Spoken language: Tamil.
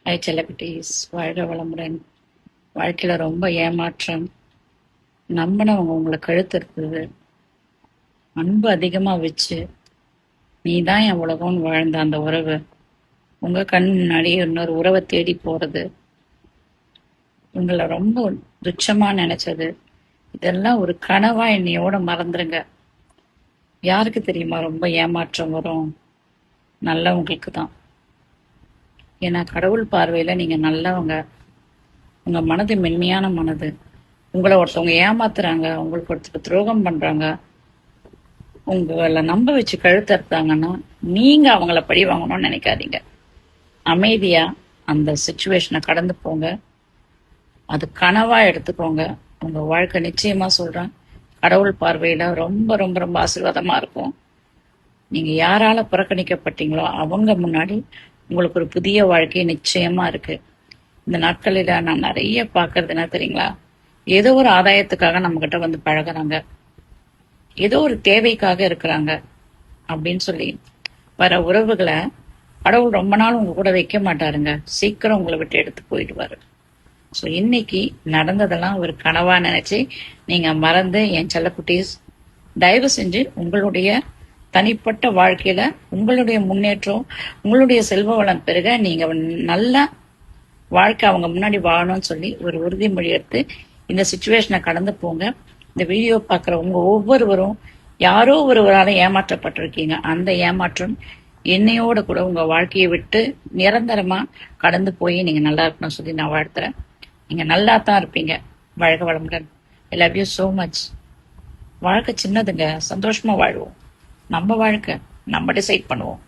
செல்லக்குட்டீஸ், வாழ்க வளமுடன். வாழ்க்கையில ரொம்ப ஏமாற்றம். நம்பினவங்க உங்களை கழுத்து இருக்குது, அன்பு அதிகமா வச்சு நீ தான் என் உலகம்னு வாழ்ந்த அந்த உறவு உங்க கண் முன்னாடியே இன்னொரு உறவை தேடி போறது, உங்களை ரொம்ப துச்சமா நினைச்சது, இதெல்லாம் ஒரு கனவா என்னையோட மறந்துருங்க. யாருக்கு தெரியுமா ரொம்ப ஏமாற்றம் வரும்? நல்லவங்களுக்கு தான். ஏன்னா கடவுள் பார்வையில நீங்க நல்லவங்க. உங்க மனது மென்மையான மனது. உங்களை ஒருத்தவங்க ஏமாத்துறாங்க, உங்களுக்கு ஒருத்தர் துரோகம் பண்றாங்க, உங்களை நம்ப வச்சு கழுத்தறுத்தாங்கன்னா நீங்க அவங்கள பழி வாங்கணும்னு நினைக்காதீங்க. அமைதியா அந்த சுச்சுவேஷனை கடந்து போங்க. அது கனவா எடுத்துக்கோங்க. உங்க வாழ்க்கை நிச்சயமா சொல்றேன், கடவுள் பார்வையில ரொம்ப ரொம்ப ரொம்ப ஆசீர்வாதமா இருக்கும். நீங்க யாரால புறக்கணிக்கப்பட்டீங்களோ அவங்க முன்னாடி உங்களுக்கு ஒரு புதிய வாழ்க்கை நிச்சயமா இருக்கு. இந்த நாட்களில நான் நிறைய பாக்குறது என்ன தெரியுங்களா? ஏதோ ஒரு ஆதாயத்துக்காக நம்ம கிட்ட வந்து பழகுறாங்க, ஏதோ ஒரு தேவைக்காக இருக்கிறாங்க அப்படின்னு சொல்லி வர உறவுகளை கடவுள் ரொம்ப நாள் உங்க கூட வைக்க மாட்டாருங்க. சீக்கிரம் உங்களை விட்டு எடுத்து போயிடுவாரு. ஸோ இன்னைக்கு நடந்ததெல்லாம் ஒரு கனவா நினைச்சு நீங்க மறந்து, என் செல்லக்குட்டீஸ், தயவு செஞ்சு உங்களுடைய தனிப்பட்ட வாழ்க்கையில உங்களுடைய முன்னேற்றம், உங்களுடைய செல்வ வளம் பெருக நீங்க நல்ல வாழ்க்கை அவங்க முன்னாடி வாழணும்னு சொல்லி ஒரு உறுதிமொழி எடுத்து இந்த சுச்சுவேஷனை கடந்து போங்க. இந்த வீடியோ பார்க்குறவங்க ஒவ்வொருவரும் யாரோ ஒருவரால ஏமாற்றப்பட்டிருக்கீங்க. அந்த ஏமாற்றம் என்னையோட கூட உங்க வாழ்க்கையை விட்டு நிரந்தரமா கடந்து போய் நீங்க நல்லா இருக்கணும்னு சொல்லி நான் வாழ்த்துறேன். நீங்க நல்லா தான் இருப்பீங்க. வாழ்க வளமுடன். I love you so much. வாழ்க்கை சின்னதுங்க, சந்தோஷமா வாழ்வோம். நம்ம வாழ்க்கை நம்ம டிசைட் பண்ணுவோம்.